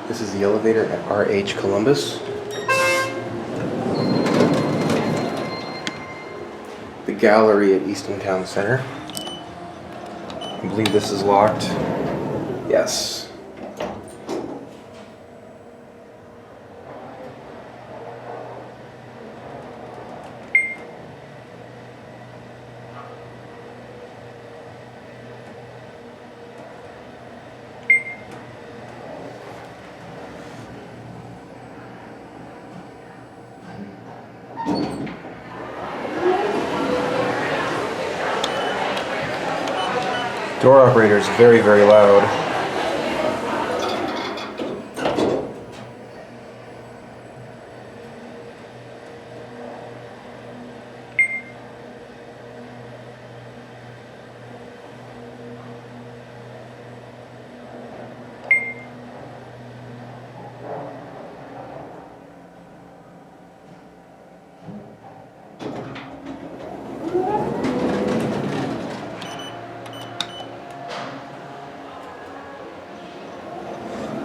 This is the elevator at RH Columbus. The gallery at Easton Town Center. I believe this is locked. Yes. Door operator is very, very loud.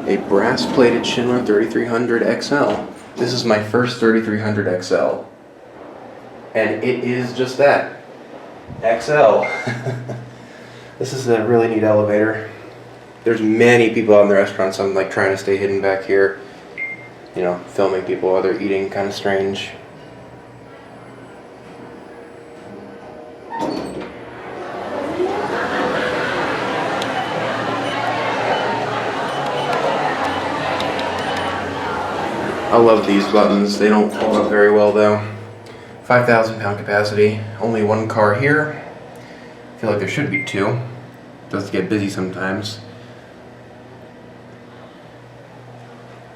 A brass-plated Schindler 3300 XL. This is my first 3300 XL. And it is just that. XL. This is a really neat elevator. There's many people out in the restaurant, so I'm like trying to stay hidden back here. You know, filming people while they're eating, kind of strange. I love these buttons. They don't hold up very well though. 5,000 pound capacity. Only one car here. I feel like there should be two. It does get busy sometimes.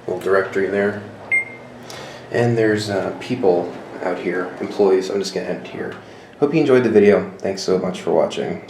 Little directory there. And there's people out here, employees. I'm just gonna end here. Hope you enjoyed the video. Thanks so much for watching.